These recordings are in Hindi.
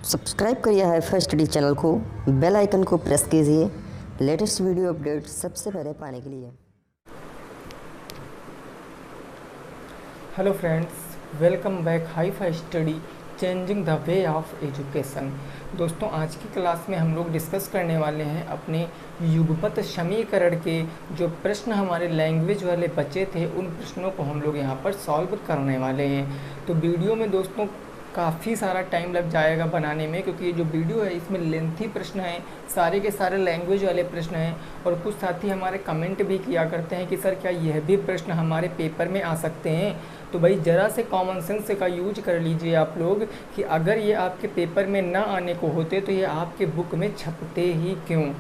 सब्सक्राइब करिए हाईफाई स्टडी चैनल को, बेल आइकन को प्रेस कीजिए लेटेस्ट वीडियो अपडेट सबसे पहले पाने के लिए। Hello friends, welcome back hifi study changing the way of education. दोस्तों, आज की क्लास में हम लोग डिस्कस करने वाले हैं अपने युगपत समीकरण के जो प्रश्न हमारे लैंग्वेज वाले बचे थे, उन प्रश्नों को हम लोग यहाँ पर सॉल्व करने वाले हैं। तो वीडियो में दोस्तों काफ़ी सारा टाइम लग जाएगा बनाने में, क्योंकि ये जो वीडियो है इसमें लेंथी प्रश्न हैं, सारे के सारे लैंग्वेज वाले प्रश्न हैं। और कुछ साथी हमारे कमेंट भी किया करते हैं कि सर क्या यह भी प्रश्न हमारे पेपर में आ सकते हैं। तो भाई ज़रा से कॉमन सेंस का यूज कर लीजिए आप लोग कि अगर ये आपके पेपर में ना आने को होते तो ये आपके बुक में छपते ही क्यों।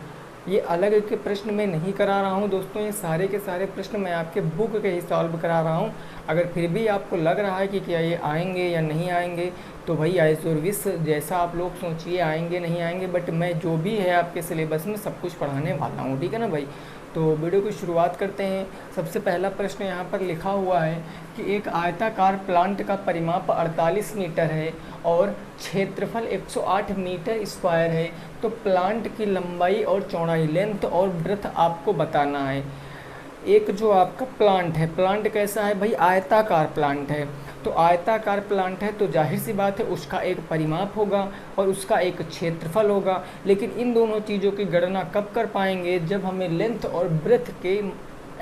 ये अलग के प्रश्न मैं नहीं करा रहा हूँ दोस्तों, ये सारे के सारे प्रश्न मैं आपके बुक के ही सॉल्व करा रहा हूँ। अगर फिर भी आपको लग रहा है कि क्या ये आएंगे या नहीं आएंगे, तो भाई एज योर विश, जैसा आप लोग सोचिए, आएंगे नहीं आएंगे, बट मैं जो भी है आपके सिलेबस में सब कुछ पढ़ाने वाला हूँ, ठीक है ना भाई। तो वीडियो की शुरुआत करते हैं। सबसे पहला प्रश्न यहाँ पर लिखा हुआ है कि एक आयताकार प्लांट का परिमाप 48 मीटर है और क्षेत्रफल 108 मीटर स्क्वायर है, तो प्लांट की लंबाई और चौड़ाई, लेंथ और ब्रेथ आपको बताना है। एक जो आपका प्लांट है, प्लांट कैसा है भाई, आयताकार प्लांट है। तो आयताकार प्लांट है तो जाहिर सी बात है उसका एक परिमाप होगा और उसका एक क्षेत्रफल होगा। लेकिन इन दोनों चीज़ों की गणना कब कर पाएंगे, जब हमें लेंथ और ब्रेथ के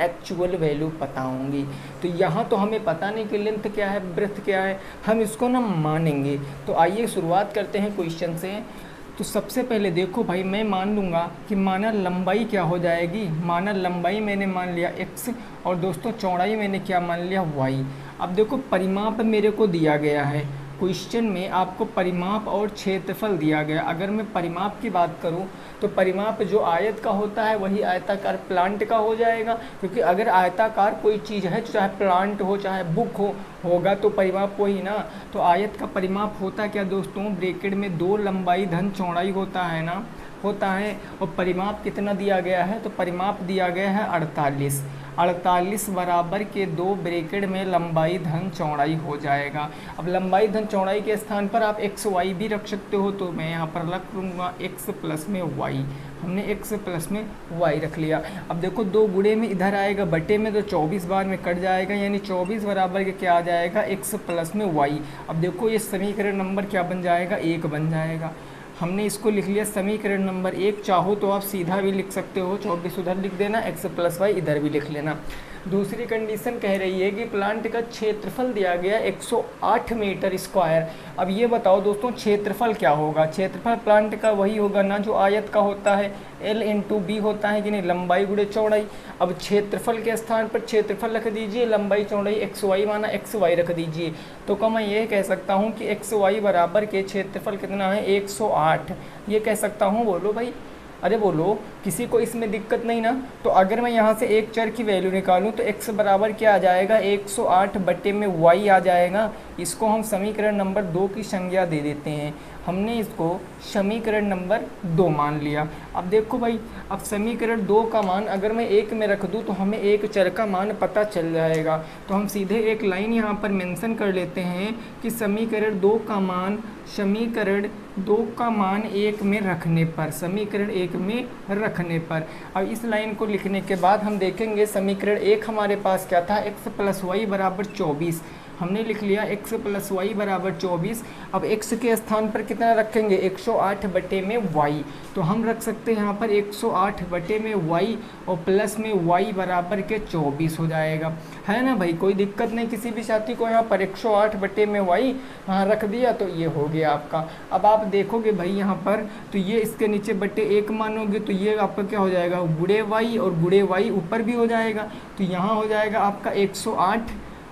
एक्चुअल वैल्यू पता होंगी। तो यहाँ तो हमें पता नहीं कि लेंथ क्या है, ब्रेथ क्या है, हम इसको ना मानेंगे। तो आइए शुरुआत करते हैं क्वेश्चन से। तो सबसे पहले देखो भाई, मैं मान लूँगा कि माना लंबाई क्या हो जाएगी, माना लंबाई मैंने मान लिया x और दोस्तों चौड़ाई मैंने क्या मान लिया y। अब देखो परिमाप मेरे को दिया गया है, क्वेश्चन में आपको परिमाप और क्षेत्रफल दिया गया। अगर मैं परिमाप की बात करूं तो परिमाप जो आयत का होता है वही आयताकार प्लांट का हो जाएगा, क्योंकि अगर आयताकार कोई चीज़ है, चाहे प्लांट हो चाहे बुक होगा तो परिमाप वही ना। तो आयत का परिमाप होता क्या दोस्तों, ब्रैकेट में 2 लंबाई धन चौड़ाई होता है ना, होता है। और परिमाप कितना दिया गया है, तो परिमाप दिया गया है 48 बराबर के 2 ब्रैकेट में लंबाई धन चौड़ाई हो जाएगा। अब लंबाई धन चौड़ाई के स्थान पर आप एक्स वाई भी रख सकते हो, तो मैं यहाँ पर रख लूँगा एक्स प्लस में वाई। हमने x प्लस में y रख लिया। अब देखो 2 गुणे में इधर आएगा, बटे में तो 24 बार में कट जाएगा, यानी 24 बराबर के क्या आ जाएगा, x प्लस में y। अब देखो ये समीकरण नंबर क्या बन जाएगा, 1 बन जाएगा। हमने इसको लिख लिया समीकरण नंबर 1। चाहो तो आप सीधा भी लिख सकते हो, 24 उधर लिख देना, x प्लस वाई इधर भी लिख लेना। दूसरी कंडीशन कह रही है कि प्लांट का क्षेत्रफल दिया गया 108 मीटर स्क्वायर। अब ये बताओ दोस्तों क्षेत्रफल क्या होगा, क्षेत्रफल प्लांट का वही होगा ना जो आयत का होता है, L इंटू बी होता है कि नहीं, लंबाई गुणे चौड़ाई। अब क्षेत्रफल के स्थान पर क्षेत्रफल रख दीजिए, लंबाई चौड़ाई एक्स वाई माना एक्स वाई रख दीजिए। तो क्या मैं ये कह सकता हूँ कि एक्स वाई बराबर के क्षेत्रफल कितना है, 108, ये कह सकता हूँ। बोलो भाई, अरे बोलो, किसी को इसमें दिक्कत नहीं ना। तो अगर मैं यहाँ से एक चर की वैल्यू निकालूँ तो x बराबर क्या आ जाएगा, 108 बटे में y आ जाएगा। इसको हम समीकरण नंबर 2 की संज्ञा दे देते हैं। हमने इसको समीकरण नंबर 2 मान लिया। अब देखो भाई, अब समीकरण 2 का मान अगर मैं 1 में रख दूँ तो हमें एक चर का मान पता चल जाएगा। तो हम सीधे एक लाइन यहाँ पर मेंशन कर लेते हैं कि समीकरण 2 का मान 1 में रखने पर, समीकरण 1 में रखने पर। अब इस लाइन को लिखने के बाद हम देखेंगे समीकरण 1 हमारे पास क्या था, x प्लस वाई बराबर 24। हमने लिख लिया x प्लस वाई बराबर 24। अब x के स्थान पर कितना रखेंगे, 108 बटे में y। तो हम रख सकते हैं यहाँ पर 108 बटे में y और प्लस में y बराबर के 24 हो जाएगा, है ना भाई। कोई दिक्कत नहीं किसी भी साथी को, यहाँ पर 108 बटे में y यहाँ रख दिया तो ये हो गया आपका। अब आप देखोगे भाई यहाँ पर, तो ये इसके नीचे बटे 1 मानोगे तो ये आपका क्या हो जाएगा, गुणे y, और गुणे y ऊपर भी हो जाएगा। तो यहाँ हो जाएगा आपका 108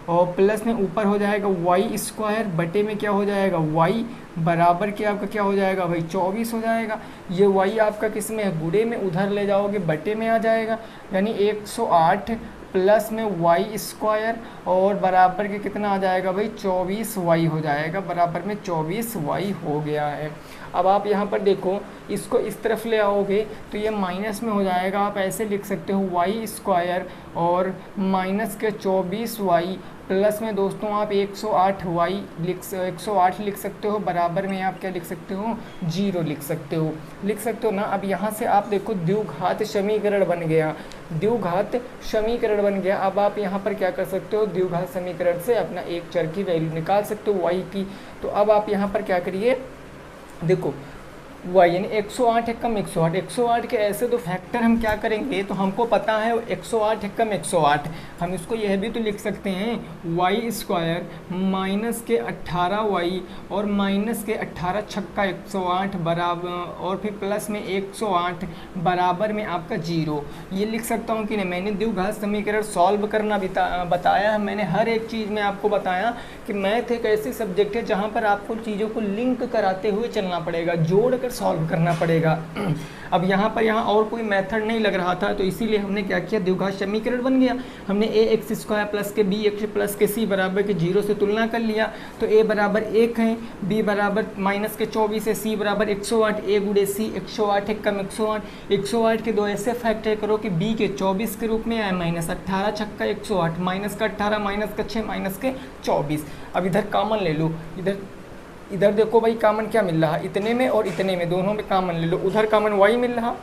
और प्लस में ऊपर हो जाएगा वाई स्क्वायर, बटे में क्या हो जाएगा, y बराबर के आपका क्या हो जाएगा भाई, 24 हो जाएगा। ये y आपका किस में है, गुणे में, उधर ले जाओगे बटे में आ जाएगा, यानी 108 प्लस में y स्क्वायर और बराबर के कितना आ जाएगा भाई, 24y हो जाएगा, बराबर में 24y हो गया है। अब आप यहाँ पर देखो, इसको इस तरफ ले आओगे तो ये माइनस में हो जाएगा। आप ऐसे लिख सकते हो y स्क्वायर और माइनस के 24y प्लस में दोस्तों आप 108y 108 लिख सकते हो, बराबर में आप क्या लिख सकते हो, 0 लिख सकते हो ना। अब यहाँ से आप देखो द्विघात समीकरण बन गया, द्विघात समीकरण बन गया। अब आप यहाँ पर क्या कर सकते हो, द्विघात समीकरण से अपना एक चर की वैल्यू निकाल सकते हो y की। तो अब आप यहाँ पर क्या करिए, देखो y यानी 108 एकम 108, 108 के ऐसे तो फैक्टर हम क्या करेंगे, तो हमको पता है 108 एकम 108, हम इसको यह भी तो लिख सकते हैं वाई स्क्वायर माइनस के 18y और माइनस के 18 छक्का 108 बराबर और फिर प्लस में 108 बराबर में आपका 0। ये लिख सकता हूँ कि नहीं। मैंने द्विघात समीकरण सॉल्व करना बताया है, मैंने हर एक चीज़ में आपको बताया कि मैथ एक ऐसी सब्जेक्ट है जहाँ पर आपको चीज़ों को लिंक कराते हुए चलना पड़ेगा, जोड़ कर सॉल्व करना पड़ेगा। अब यहाँ और कोई मेथड नहीं लग रहा था, तो इसीलिए हमने क्या किया, द्विघात समीकरण बन गया। हमने ए एक्स स्क्वायर प्लस के बी एक्स प्लस के सी बराबर के 0 से तुलना कर लिया, तो ए बराबर 1 है, बी बराबर माइनस के 24 है, सी बराबर 108, ए गुड़े सी 108 एकम 108। 108 के दो ऐसे फैक्टर करो कि बी के 24 के रूप में आए, माइनस 18 छक्का 108, माइनस का 18 माइनस का 6 माइनस के 24। अब इधर कॉमन ले लो, इधर देखो भाई कॉमन क्या मिल रहा, इतने में और इतने में दोनों में कॉमन ले लो। उधर कॉमन y मिल रहा,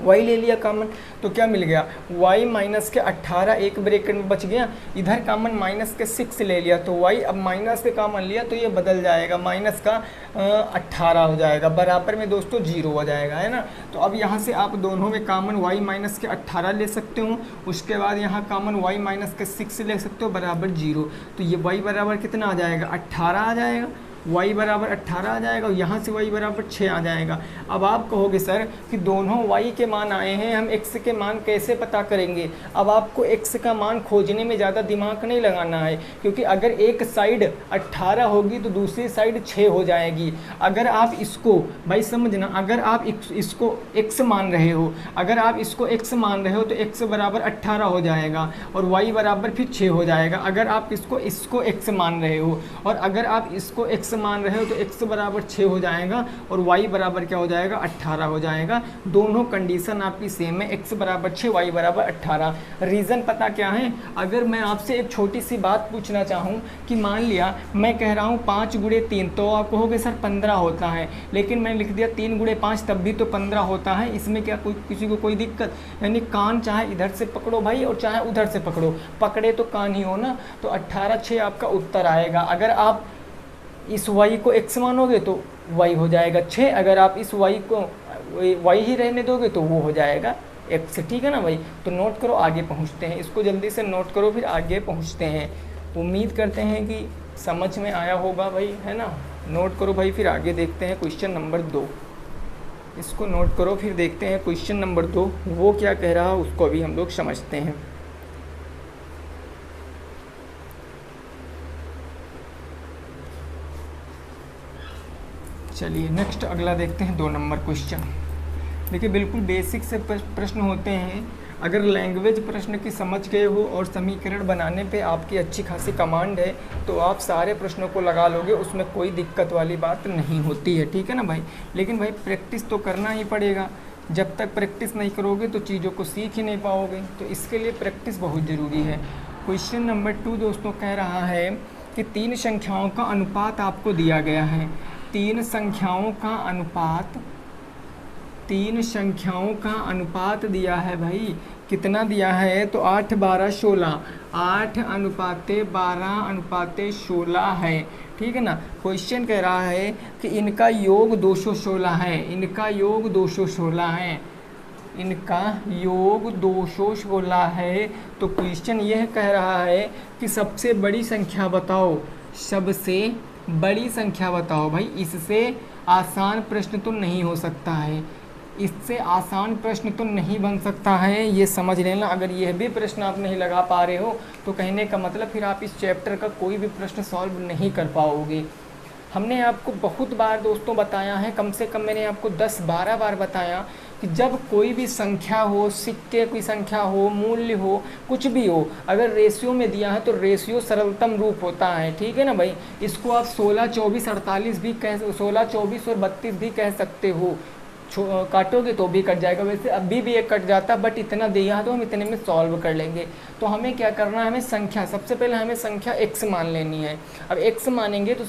y ले लिया कॉमन, तो क्या मिल गया, y माइनस के 18 एक ब्रैकेट में बच गया, इधर कॉमन माइनस के 6 ले लिया, तो y अब माइनस के कॉमन लिया तो ये बदल जाएगा, माइनस का 18 हो जाएगा, बराबर में दोस्तों 0 हो जाएगा, है ना। तो अब यहाँ से आप दोनों में कॉमन y माइनस के 18 ले सकते हो, उसके बाद यहाँ कॉमन y माइनस के 6 ले सकते हो, बराबर 0। तो ये y बराबर कितना आ जाएगा, 18 आ जाएगा, y बराबर 18 आ जाएगा, और यहाँ से y बराबर 6 आ जाएगा। अब आप कहोगे सर कि दोनों y के मान आए हैं, हम x के मान कैसे पता करेंगे। अब आपको x का मान खोजने में ज़्यादा दिमाग नहीं लगाना है, क्योंकि अगर एक साइड 18 होगी तो दूसरी साइड 6 हो जाएगी। अगर आप इसको भाई समझना, अगर आप इसको x मान रहे हो, अगर आप इसको x मान रहे हो तो x बराबर 18 हो जाएगा और y बराबर फिर 6 हो जाएगा। अगर आप इसको x मान रहे हो और अगर आप इसको x मान रहे हो तो x बराबर 6 हो जाएगा और y बराबर क्या हो जाएगा, 18 हो जाएगा। दोनों कंडीशन आपकी सेम है, x बराबर 6 y बराबर 18। रीज़न पता क्या है, अगर मैं आपसे एक छोटी सी बात पूछना चाहूँ कि मान लिया मैं कह रहा हूँ 5 गुणे 3, तो आप कहोगे सर 15 होता है, लेकिन मैंने लिख दिया 3 गुणे 5 तब भी तो 15 होता है, इसमें क्या किसी को कोई दिक्कत। यानी कान चाहे इधर से पकड़ो भाई और चाहे उधर से पकड़ो, पकड़े तो कान ही हो ना। तो 18 6 आपका उत्तर आएगा। अगर आप इस y को x मानोगे तो y हो जाएगा 6, अगर आप इस y को y ही रहने दोगे तो वो हो जाएगा x, ठीक है ना भाई। तो नोट करो, आगे पहुंचते हैं, इसको जल्दी से नोट करो फिर आगे पहुंचते हैं। उम्मीद करते हैं कि समझ में आया होगा भाई, है ना। नोट करो भाई, फिर आगे देखते हैं क्वेश्चन नंबर 2। इसको नोट करो, फिर देखते हैं क्वेश्चन नंबर 2 वो क्या कह रहा है, उसको भी हम लोग समझते हैं। चलिए नेक्स्ट अगला देखते हैं 2 नंबर क्वेश्चन। देखिए बिल्कुल बेसिक से प्रश्न होते हैं। अगर लैंग्वेज प्रश्न की समझ गए हो और समीकरण बनाने पे आपकी अच्छी खासी कमांड है तो आप सारे प्रश्नों को लगा लोगे, उसमें कोई दिक्कत वाली बात नहीं होती है, ठीक है ना भाई। लेकिन भाई प्रैक्टिस तो करना ही पड़ेगा, जब तक प्रैक्टिस नहीं करोगे तो चीज़ों को सीख ही नहीं पाओगे, तो इसके लिए प्रैक्टिस बहुत ज़रूरी है। क्वेश्चन नंबर 2 दोस्तों कह रहा है कि 3 संख्याओं का अनुपात आपको दिया गया है। 3 संख्याओं का अनुपात दिया है भाई। कितना दिया है, तो 8 12 16, 8 अनुपाते 12 अनुपाते 16 है, ठीक है ना। क्वेश्चन कह रहा है कि इनका योग 216 है, इनका योग 216 है, इनका योग 216 है। तो क्वेश्चन यह कह रहा है कि सबसे बड़ी संख्या बताओ, सबसे बड़ी संख्या बताओ। भाई इससे आसान प्रश्न तो नहीं हो सकता है, इससे आसान प्रश्न तो नहीं बन सकता है, ये समझ लेना। अगर यह भी प्रश्न आप नहीं लगा पा रहे हो तो कहने का मतलब फिर आप इस चैप्टर का कोई भी प्रश्न सॉल्व नहीं कर पाओगे। हमने आपको बहुत बार दोस्तों बताया है, कम से कम मैंने आपको 10-12 बार बताया कि जब कोई भी संख्या हो, सिक्के की संख्या हो, मूल्य हो, कुछ भी हो, अगर रेशियो में दिया है तो रेशियो सरलतम रूप होता है, ठीक है ना भाई। इसको आप 16 24 48 भी कह, 16 24 और 32 भी कह सकते हो। काटोगे तो भी कट जाएगा, वैसे अभी भी एक कट जाता, बट इतना दिया तो हम इतने में सॉल्व कर लेंगे। तो हमें क्या करना है, हमें संख्या, सबसे पहले हमें संख्या x मान लेनी है। अब x मानेंगे तो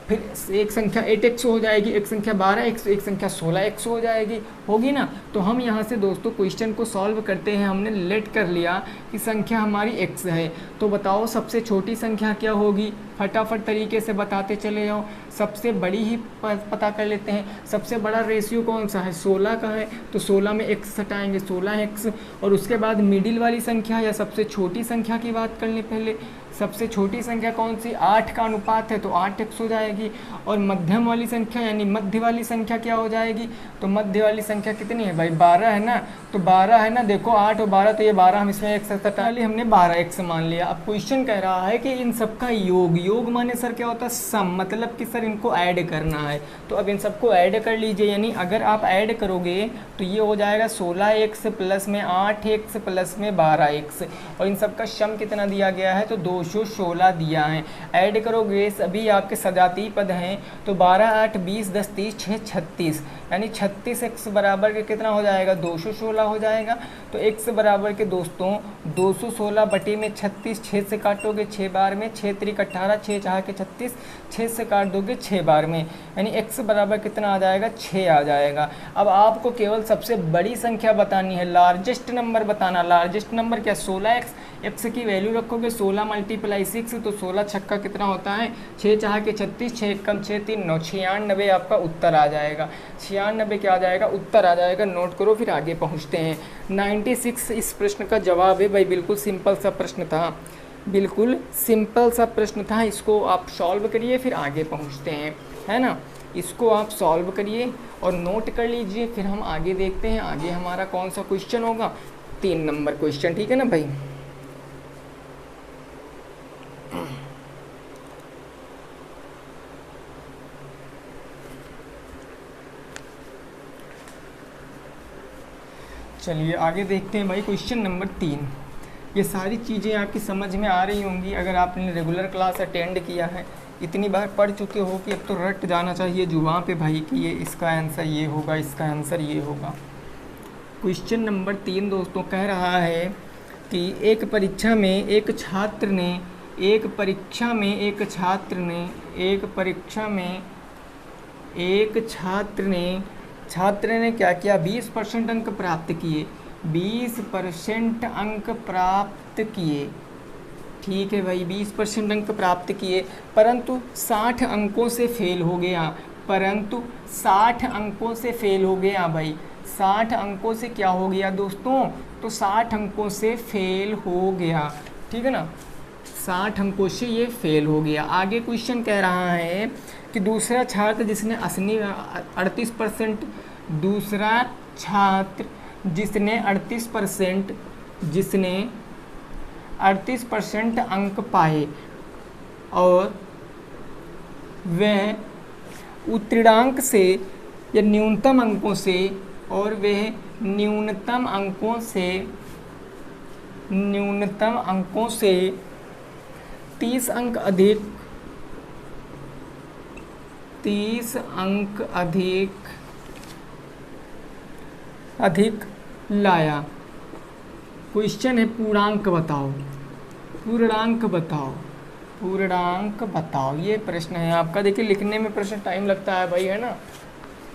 फिर एक संख्या 8x हो जाएगी, एक संख्या 12x, एक संख्या 16x हो जाएगी, होगी ना। तो हम यहाँ से दोस्तों क्वेश्चन को सॉल्व करते हैं। हमने लेट कर लिया कि संख्या हमारी x है, तो बताओ सबसे छोटी संख्या क्या होगी, फटाफट तरीके से बताते चले जाओ। सबसे बड़ी ही पता कर लेते हैं। सबसे बड़ा रेशियो कौन सा है, 16 का है, तो 16 में x हटाएंगे, 16x। और उसके बाद मिडिल वाली संख्या या सबसे छोटी संख्या की बात कर लें पहले। सबसे छोटी संख्या कौन सी, 8 का अनुपात है तो 8x हो जाएगी। और मध्यम वाली संख्या यानी मध्य वाली संख्या क्या हो जाएगी, तो मध्य वाली संख्या कितनी है भाई, 12 है ना। तो 12 है ना, देखो 8 और 12 तो ये 12, हम इसमें x हटा लिए, हमने 12x मान लिया। अब क्वेश्चन कह रहा है कि इन सबका योग, योग माने सर क्या होता है, सम, मतलब कि सर इनको ऐड करना है। तो अब इन सबको ऐड कर लीजिए, यानी अगर आप ऐड करोगे तो ये हो जाएगा 16x प्लस में 8x प्लस में 12x। और इन सबका सम कितना दिया गया है, तो 216 दिया है। ऐड करोगे सभी आपके सजातीय पद हैं, तो 12 8 20 10 30 6 36, यानी 36x बराबर के कितना हो जाएगा, 216 हो जाएगा। तो x बराबर के दोस्तों 216 बटे में 36, 6 से काटोगे 6 बार में, 6 त्रिक 18, 6 चार के 36, 6 से काट दोगे 6 बार में, यानी x बराबर कितना आ जाएगा, 6 आ जाएगा। अब आपको केवल सबसे बड़ी संख्या बतानी है, लार्जेस्ट नंबर बताना। लार्जेस्ट नंबर क्या, 16x। x की वैल्यू रखोगे 16 × 6, तो 16 छक्का कितना होता है, 6 चार के 36, 6 कम 6 3 9, 96 आपका उत्तर आ जाएगा। 96 क्या आ जाएगा, उत्तर आ जाएगा। नोट करो, फिर आगे पहुँचते हैं। 96 इस प्रश्न का जवाब है भाई। बिल्कुल सिंपल सा प्रश्न था, बिल्कुल सिंपल सा प्रश्न था। इसको आप सॉल्व करिए, फिर आगे पहुँचते हैं, है ना। इसको आप सॉल्व करिए और नोट कर लीजिए, फिर हम आगे देखते हैं। आगे हमारा कौन सा क्वेश्चन होगा, 3 नंबर क्वेश्चन, ठीक है ना भाई। चलिए आगे देखते हैं भाई। Question number 3। ये सारी चीज़ें आपकी समझ में आ रही होंगी अगर आपने रेगुलर क्लास अटेंड किया है, इतनी बार पढ़ चुके हो कि अब तो रट जाना चाहिए जुबान पे भाई कि ये इसका आंसर ये होगा, इसका आंसर ये होगा। क्वेश्चन नंबर 3 दोस्तों कह रहा है कि एक परीक्षा में एक छात्र ने क्या किया, 20% अंक प्राप्त किए, 20% अंक प्राप्त किए, ठीक है भाई, 20% अंक प्राप्त किए, परंतु 60 अंकों से फेल हो गया, परंतु 60 अंकों से फेल हो गया भाई। 60 अंकों से क्या हो गया दोस्तों, तो 60 अंकों से फेल हो गया, ठीक है ना, 60 अंकों से ये फेल हो गया। आगे क्वेश्चन कह रहा है कि दूसरा छात्र जिसने 38%, दूसरा छात्र जिसने 38% अंक पाए और वह उत्तीर्णांक से या न्यूनतम अंकों से, और वह न्यूनतम अंकों से 30 अंक अधिक लाया। क्वेश्चन है पूर्णांक बताओ, ये प्रश्न है आपका। देखिए लिखने में प्रश्न टाइम लगता है भाई, है ना,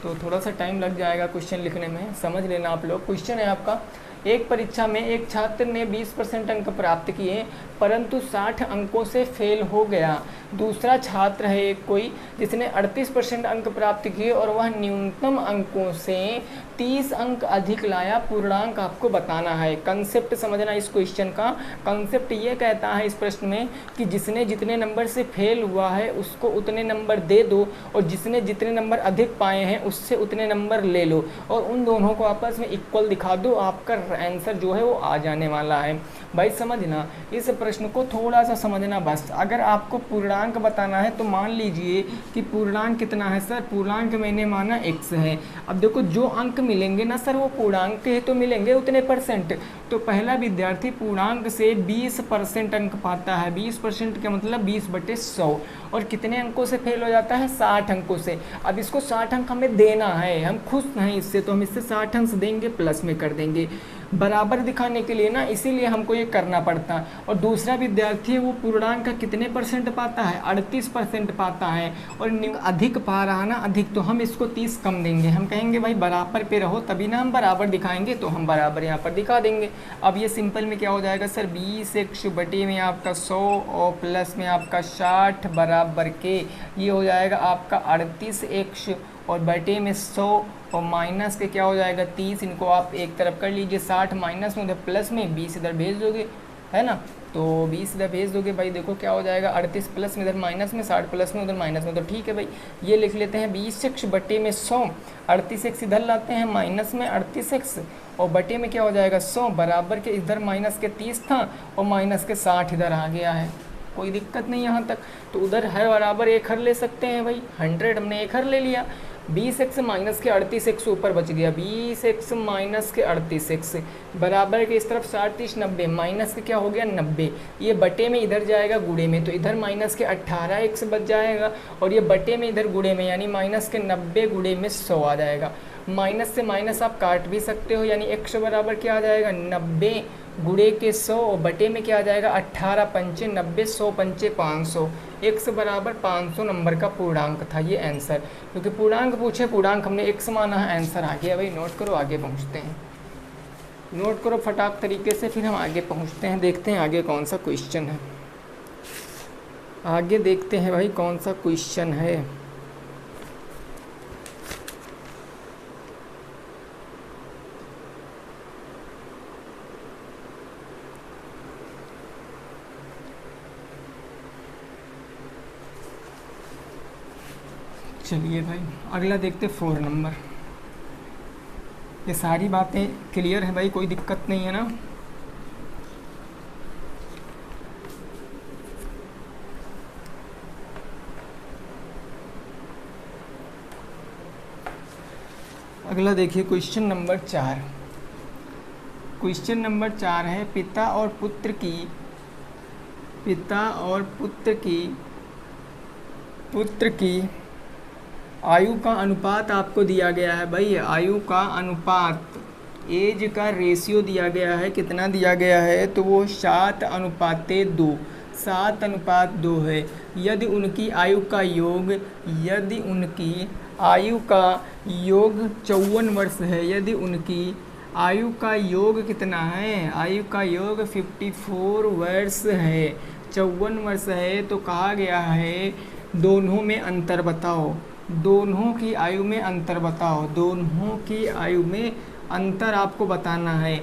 तो थोड़ा सा टाइम लग जाएगा क्वेश्चन लिखने में, समझ लेना आप लोग। क्वेश्चन है आपका, एक परीक्षा में एक छात्र ने 20% अंक प्राप्त किए परंतु 60 अंकों से फेल हो गया। दूसरा छात्र है एक कोई जिसने 38% अंक प्राप्त किए और वह न्यूनतम अंकों से 30 अंक अधिक लाया। पूर्णांक आपको बताना है। कंसेप्ट समझना इस क्वेश्चन का। कंसेप्ट ये कहता है इस प्रश्न में कि जिसने जितने नंबर से फेल हुआ है उसको उतने नंबर दे दो और जिसने जितने नंबर अधिक पाए हैं उससे उतने नंबर ले लो और उन दोनों को आपस में इक्वल दिखा दो, आपका आंसर जो है वो आ जाने वाला है। भाई समझना, इस प्रश्न को थोड़ा सा समझना बस। अगर आपको पूर्णांक बताना है तो मान लीजिए कि पूर्णांक कितना है सर, पूर्णांक मैंने माना x है। अब देखो जो अंक मिलेंगे ना सर वो पूर्णांक के तो मिलेंगे उतने परसेंट। तो पहला विद्यार्थी पूर्णांक से 20% अंक पाता है। 20% का मतलब 20/100। और कितने अंकों से फेल हो जाता है? 60 अंकों से। अब इसको 60 अंक हमें देना है, हम खुश हैं इससे, तो हम इससे 60 अंक देंगे, प्लस में कर देंगे बराबर दिखाने के लिए ना, इसीलिए हमको ये करना पड़ता। और दूसरा विद्यार्थी है वो पूर्णांक का कितने परसेंट पाता है? 38% पाता है। और अधिक पा रहा ना, अधिक, तो हम इसको 30 कम देंगे। हम कहेंगे भाई बराबर पे रहो तभी ना हम बराबर दिखाएंगे, तो हम बराबर यहाँ पर दिखा देंगे। अब ये सिंपल में क्या हो जाएगा सर, 20x बटे में आपका 100 और प्लस में आपका 60 बराबर के ये हो जाएगा आपका 38x और बटे में 100 और माइनस के क्या हो जाएगा 30। इनको आप एक तरफ कर लीजिए, 60 माइनस में उधर प्लस में 20 इधर भेज दोगे, है ना। तो 20 इधर भेज दोगे भाई, देखो क्या हो जाएगा 38 प्लस में इधर माइनस में, 60 प्लस में उधर माइनस में। तो ठीक है भाई, ये लिख लेते हैं 20x बटे में 100, 38x इधर लाते हैं माइनस में 38x और बटे में क्या हो जाएगा 100 बराबर के इधर माइनस के 30 था और माइनस के 60 इधर आ गया है। कोई दिक्कत नहीं यहाँ तक। तो उधर है बराबर एक हर ले सकते हैं भाई, 100 हमने एक हर ले लिया। 20x माइनस के 38x ऊपर बच गया, 20x माइनस के 38x बराबर के इस तरफ 60 30 90 माइनस के क्या हो गया 90। ये बटे में इधर जाएगा गुड़े में, तो इधर माइनस के 18x बच जाएगा और ये बटे में इधर गुड़े में, यानी माइनस के 90 गुड़े में 100 आ जाएगा। माइनस से माइनस आप काट भी सकते हो, यानी x बराबर क्या आ जाएगा 90 गुड़े के 100 और बटे में क्या आ जाएगा 18 पंचे 90 100 पंचे 500। x बराबर 500 नंबर का पूर्णांक था ये आंसर, क्योंकि पूर्णांक पूछे, पूर्णांक हमने x माना है, आंसर आ गया भाई। नोट करो, आगे पहुंचते हैं, नोट करो फटाक तरीके से, फिर हम आगे पहुंचते हैं, देखते हैं आगे कौन सा क्वेश्चन है। आगे देखते हैं भाई कौन सा क्वेश्चन है। चलिए भाई अगला देखते 4 नंबर। ये सारी बातें क्लियर है भाई, कोई दिक्कत नहीं है ना। अगला देखिए क्वेश्चन नंबर 4। क्वेश्चन नंबर 4 है पिता और पुत्र की आयु का अनुपात आपको दिया गया है भाई। आयु का अनुपात, एज का रेशियो दिया गया है। कितना दिया गया है? तो वो 7:2, 7:2 है। यदि उनकी आयु का योग 54 वर्ष है, यदि उनकी आयु का योग कितना है? आयु का योग 54 वर्ष है, 54 वर्ष है। तो कहा गया है दोनों में अंतर बताओ, दोनों की आयु में अंतर बताओ, दोनों की आयु में अंतर आपको बताना है।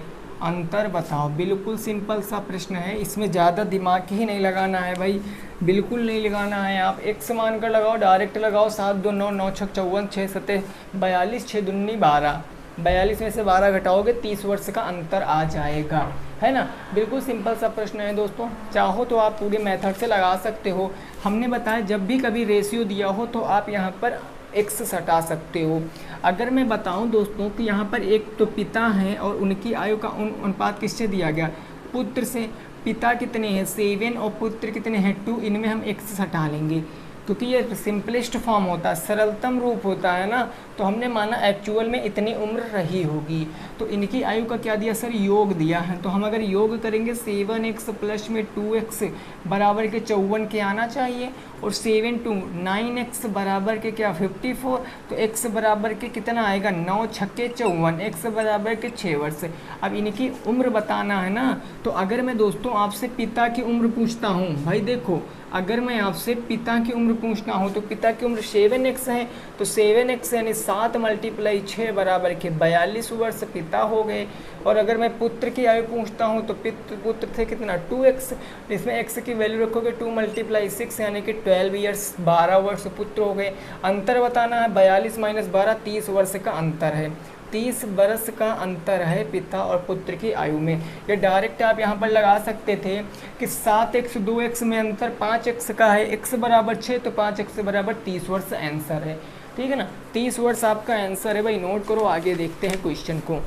अंतर बताओ, बिल्कुल सिंपल सा प्रश्न है, इसमें ज़्यादा दिमाग ही नहीं लगाना है भाई, बिल्कुल नहीं लगाना है। आप x मान कर लगाओ, डायरेक्ट लगाओ, 7 2 9 9 6 54 6 7 42 6 दूनी 12, 42 में से 12 घटाओगे 30 वर्ष का अंतर आ जाएगा, है ना। बिल्कुल सिंपल सा प्रश्न है दोस्तों, चाहो तो आप पूरे मेथड से लगा सकते हो। हमने बताया जब भी कभी रेशियो दिया हो तो आप यहाँ पर x सटा सकते हो। अगर मैं बताऊं दोस्तों कि यहाँ पर एक तो पिता हैं और उनकी आयु का अनुपात किससे दिया गया? पुत्र से। पिता कितने हैं 7 और पुत्र कितने हैं 2, इनमें हम x हटा लेंगे क्योंकि ये सिंपलेस्ट फॉर्म होता है, सरलतम रूप होता है ना। तो हमने माना एक्चुअल में इतनी उम्र रही होगी, तो इनकी आयु का क्या दिया सर? योग दिया है। तो हम अगर योग करेंगे 7x प्लस में 2x बराबर के 54 के आना चाहिए, और 7 2 9x बराबर के क्या 54, तो x बराबर के कितना आएगा 9 छक्के 54, x बराबर के 6 वर्ष। अब इनकी उम्र बताना है ना, तो अगर मैं दोस्तों आपसे पिता की उम्र पूछता हूँ, भाई देखो अगर मैं आपसे पिता की उम्र पूछता हूँ तो पिता की उम्र 7x है, तो 7x यानी 7 × 6 बराबर के 42 वर्ष पिता हो गए। और अगर मैं पुत्र की आयु पूछता हूँ तो पुत्र थे कितना 2x, इसमें x की वैल्यू रखोगे 2 × 6 यानी कि 12 ईयर्स, 12 वर्ष पुत्र हो गए। अंतर बताना है 42 - 12 30 वर्ष का अंतर है। 30 बरस का अंतर है पिता और पुत्र की आयु में। ये डायरेक्ट आप यहाँ पर लगा सकते थे कि 7x 2x में अंतर 5x का है, x बराबर 6 तो 5x बराबर 30 वर्ष आंसर है। ठीक है ना, 30 वर्ष आपका आंसर है भाई। नोट करो, आगे देखते हैं क्वेश्चन को।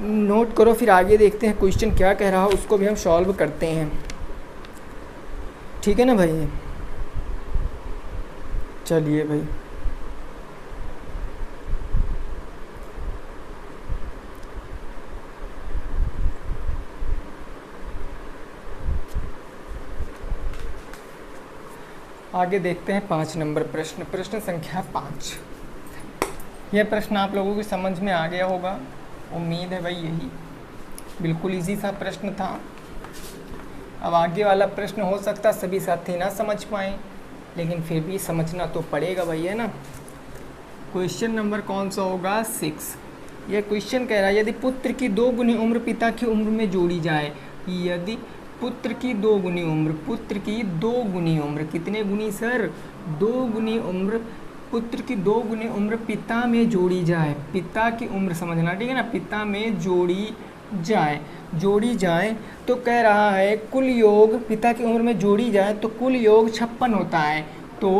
नोट करो, फिर आगे देखते हैं क्वेश्चन क्या कह रहा है, उसको भी हम सॉल्व करते हैं। ठीक है ना भाई, चलिए भाई। आगे देखते हैं 5 नंबर प्रश्न, प्रश्न संख्या 5। यह प्रश्न आप लोगों की समझ में आ गया होगा, उम्मीद है भाई। यही बिल्कुल इजी सा प्रश्न था। अब आगे वाला प्रश्न हो सकता सभी साथी ना समझ पाएँ, लेकिन फिर भी समझना तो पड़ेगा भाई, है ना। क्वेश्चन नंबर कौन सा होगा? 6। यह क्वेश्चन कह रहा है, यदि पुत्र की 2 गुनी उम्र पिता की उम्र में जोड़ी जाए, यदि पुत्र की 2 गुनी उम्र, पुत्र की 2 गुनी उम्र, कितने गुनी सर? 2 गुनी उम्र, पुत्र की 2 गुनी उम्र पिता में जोड़ी जाए, पिता की उम्र समझना, ठीक है ना, पिता में जोड़ी जाए तो कह रहा है कुल योग, पिता की उम्र में जोड़ी जाए तो कुल योग 56 होता है। तो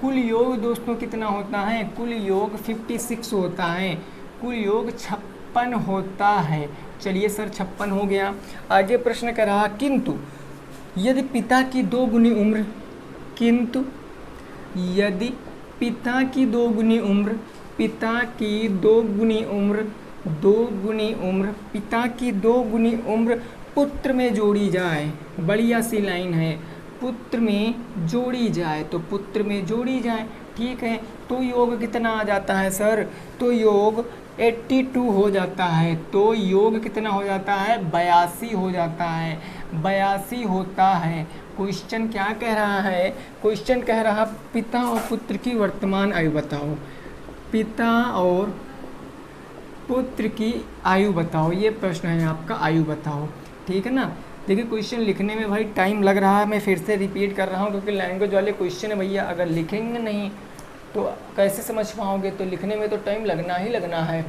कुल योग दोस्तों कितना होता है? कुल योग 56 होता है, कुल योग 56 होता है। चलिए सर 56 हो गया। आगे प्रश्न कर रहा, किंतु यदि पिता की 2 गुनी उम्र, किंतु यदि पिता की 2 गुनी उम्र, पिता की 2 गुनी उम्र, 2 गुनी उम्र, पिता की 2 गुनी उम्र पुत्र में जोड़ी जाए, बढ़िया सी लाइन है, पुत्र में जोड़ी जाए, तो पुत्र में जोड़ी जाए, ठीक है। तो योग कितना आ जाता है सर? तो योग 82 हो जाता है। तो योग कितना हो जाता है? 82 हो जाता है, 82 होता है। क्वेश्चन क्या कह रहा है? क्वेश्चन कह रहा पिता और पुत्र की वर्तमान आयु बताओ, पिता और पुत्र की आयु बताओ, ये प्रश्न है आपका, आयु बताओ, ठीक है ना। देखिए क्वेश्चन लिखने में भाई टाइम लग रहा है, मैं फिर से रिपीट कर रहा हूँ क्योंकि लैंग्वेज वाले क्वेश्चन है भैया, अगर लिखेंगे नहीं तो कैसे समझ पाओगे, तो लिखने में तो टाइम लगना ही लगना है।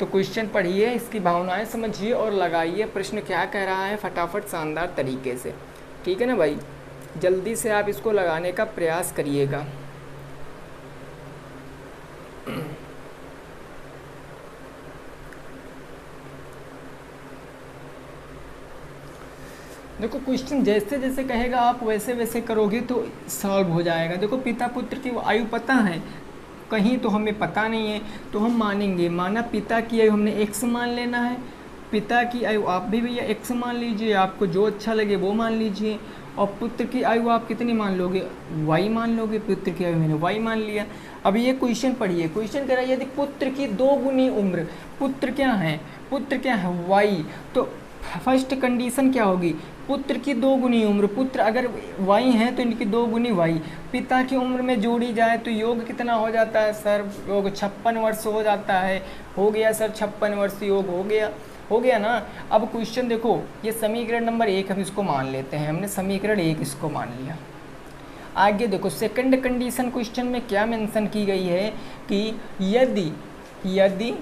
तो क्वेश्चन पढ़िए, इसकी भावनाएं समझिए और लगाइए प्रश्न क्या कह रहा है फटाफट शानदार तरीके से, ठीक है ना भाई। जल्दी से आप इसको लगाने का प्रयास करिएगा। देखो क्वेश्चन जैसे जैसे कहेगा आप वैसे वैसे करोगे तो सॉल्व हो जाएगा। देखो पिता पुत्र की आयु पता है, कहीं तो हमें पता नहीं है तो हम मानेंगे, माना पिता की आयु हमने x मान लेना है, पिता की आयु आप भी भैया x मान लीजिए, आपको जो अच्छा लगे वो मान लीजिए, और पुत्र की आयु आप कितनी मान लोगे? y मान लोगे, पुत्र की आयु मैंने y मान लिया। अब ये क्वेश्चन पढ़िए, क्वेश्चन कह रहा है यदि पुत्र की 2 गुनी उम्र, पुत्र क्या है? पुत्र क्या है? y। तो फर्स्ट कंडीशन क्या होगी? पुत्र की 2 गुनी उम्र, पुत्र अगर y है तो इनकी 2 गुनी y, पिता की उम्र में जोड़ी जाए तो योग कितना हो जाता है सर? योग 56 वर्ष हो जाता है। हो गया सर, 56 वर्ष योग हो गया ना। अब क्वेश्चन देखो, ये समीकरण नंबर 1 हम इसको मान लेते हैं, हमने समीकरण 1 इसको मान लिया। आगे देखो सेकंड कंडीशन क्वेश्चन में क्या मेंशन की गई है कि यदि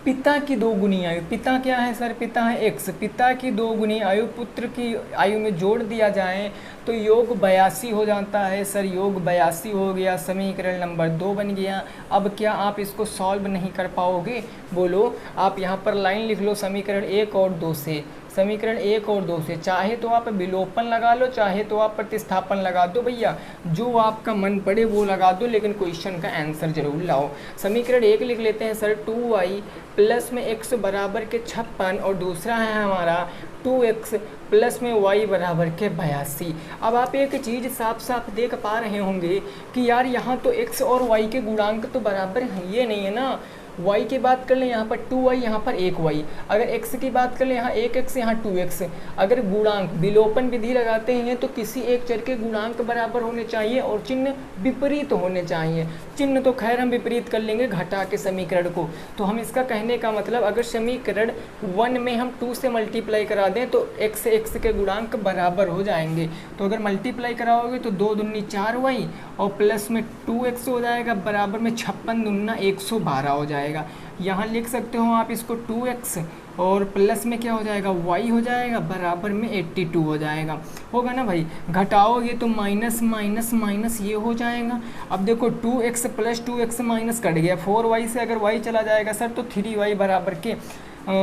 पिता की 2 गुनी आयु, पिता क्या है सर? पिता है x, पिता की 2 गुनी आयु पुत्र की आयु में जोड़ दिया जाए तो योग 82 हो जाता है सर। योग 82 हो गया, समीकरण नंबर 2 बन गया। अब क्या आप इसको सॉल्व नहीं कर पाओगे? बोलो। आप यहाँ पर लाइन लिख लो समीकरण 1 और 2 से, समीकरण 1 और 2 से। चाहे तो आप विलोपन लगा लो, चाहे तो आप प्रतिस्थापन लगा दो भैया, जो आपका मन पड़े वो लगा दो, लेकिन क्वेश्चन का आंसर जरूर लाओ। समीकरण 1 लिख लेते हैं सर, 2y प्लस में x बराबर के 56, और दूसरा है हमारा 2x प्लस में y बराबर के 82। अब आप एक चीज़ साफ साफ देख पा रहे होंगे कि यार यहाँ तो x और y के गुणांक तो बराबर हैं, ये नहीं है ना। y की बात कर लें यहाँ पर 2y, यहाँ पर 1y, अगर x की बात कर लें यहाँ 1x यहाँ 2x। अगर गुणांक विलोपन विधि लगाते हैं तो किसी एक चर के गुणांक बराबर होने चाहिए और चिन्ह विपरीत होने चाहिए। चिन्ह तो खैर हम विपरीत कर लेंगे घटा के समीकरण को। तो हम इसका कहने का मतलब अगर समीकरण 1 में हम 2 से मल्टीप्लाई करा दें तो x से x के गुणांक बराबर हो जाएंगे। तो अगर मल्टीप्लाई कराओगे तो 2 दूनी 4y और प्लस में 2x हो जाएगा, बराबर में 56 दूना 112 हो जाएगा। जाएगा। यहाँ लिख सकते हो आप इसको 2x और प्लस में क्या हो जाएगा y हो जाएगा बराबर में 82 हो जाएगा। होगा ना भाई, घटाओगे तो माइनस माइनस माइनस ये हो जाएगा। अब देखो 2x plus 2x minus cut गया, 4y से अगर y चला जाएगा सर तो 3y बराबर के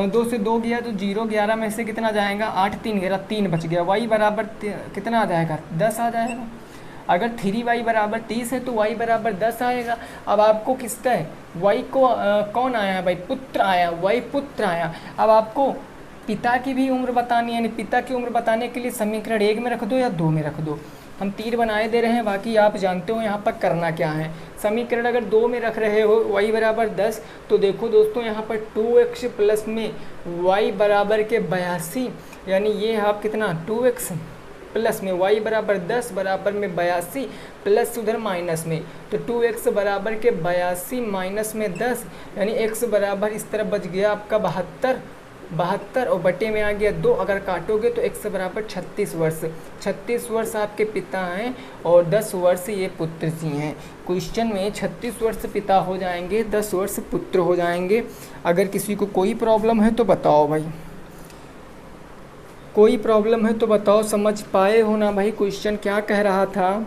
2 से 2 गया तो 0, 11 में से कितना जाएगा 8, 3 गया 3 बच गया, y बराबर कितना आ जाएगा 10 आ जाएगा। अगर 3y बराबर 30 है तो y बराबर 10 आएगा। अब आपको किसका है y को कौन आया है भाई, पुत्र आया, y पुत्र आया। अब आपको पिता की भी उम्र बतानी है, यानी पिता की उम्र बताने के लिए समीकरण 1 में रख दो या 2 में रख दो। हम तीर बनाए दे रहे हैं, बाकी आप जानते हो यहाँ पर करना क्या है। समीकरण अगर 2 में रख रहे हो y बराबर 10, तो देखो दोस्तों यहाँ पर 2x प्लस में y बराबर के 82, यानी ये आप कितना 2x प्लस में y बराबर 10 बराबर में 82 प्लस उधर माइनस में, तो 2x बराबर के 82 माइनस में 10, यानी x बराबर इस तरफ बच गया आपका 72 और बटे में आ गया 2। अगर काटोगे तो x बराबर 36 वर्ष। 36 वर्ष आपके पिता हैं और 10 वर्ष ये पुत्र जी हैं। क्वेश्चन में 36 वर्ष पिता हो जाएंगे, 10 वर्ष पुत्र हो जाएंगे। अगर किसी को कोई प्रॉब्लम है तो बताओ भाई, कोई प्रॉब्लम है तो बताओ। समझ पाए हो ना भाई क्वेश्चन क्या कह रहा था?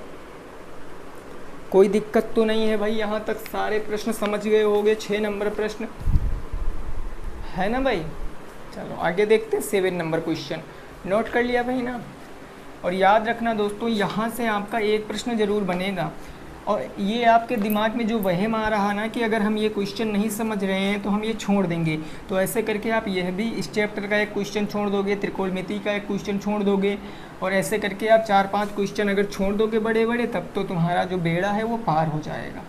कोई दिक्कत तो नहीं है भाई? यहाँ तक सारे प्रश्न समझ गए होगे, 6 नंबर प्रश्न है ना भाई। चलो आगे देखते हैं 7 नंबर क्वेश्चन। नोट कर लिया भाई ना, और याद रखना दोस्तों यहाँ से आपका एक प्रश्न ज़रूर बनेगा। और ये आपके दिमाग में जो वहम आ रहा ना कि अगर हम ये क्वेश्चन नहीं समझ रहे हैं तो हम ये छोड़ देंगे, तो ऐसे करके आप यह भी इस चैप्टर का एक क्वेश्चन छोड़ दोगे, त्रिकोणमिति का एक क्वेश्चन छोड़ दोगे, और ऐसे करके आप 4-5 क्वेश्चन अगर छोड़ दोगे बड़े बड़े, तब तो तुम्हारा जो बेड़ा है वो पार हो जाएगा,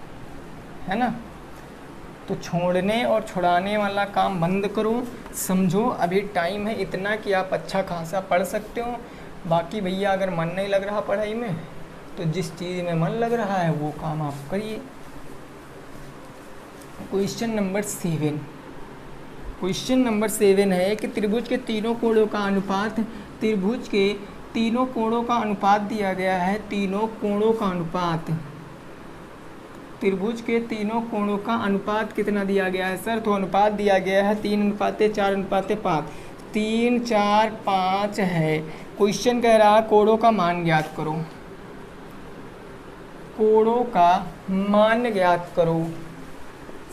है ना। तो छोड़ने और छुड़ाने वाला काम बंद करो, समझो अभी टाइम है इतना कि आप अच्छा खासा पढ़ सकते हो। बाकी भैया अगर मन नहीं लग रहा पढ़ाई में तो जिस चीज़ में मन लग रहा है वो काम आप करिए। Question number 7। क्वेश्चन नंबर 7 है कि त्रिभुज के तीनों कोणों का अनुपात, त्रिभुज के तीनों कोणों का अनुपात दिया गया है। तीनों कोणों का अनुपात, त्रिभुज के तीनों कोणों का अनुपात कितना दिया गया है सर? तो अनुपात दिया गया है 3:4:5। 3, 4, 5 है। क्वेश्चन कह रहा कोणों का मान ज्ञात करो, कोणों का मान ज्ञात करो।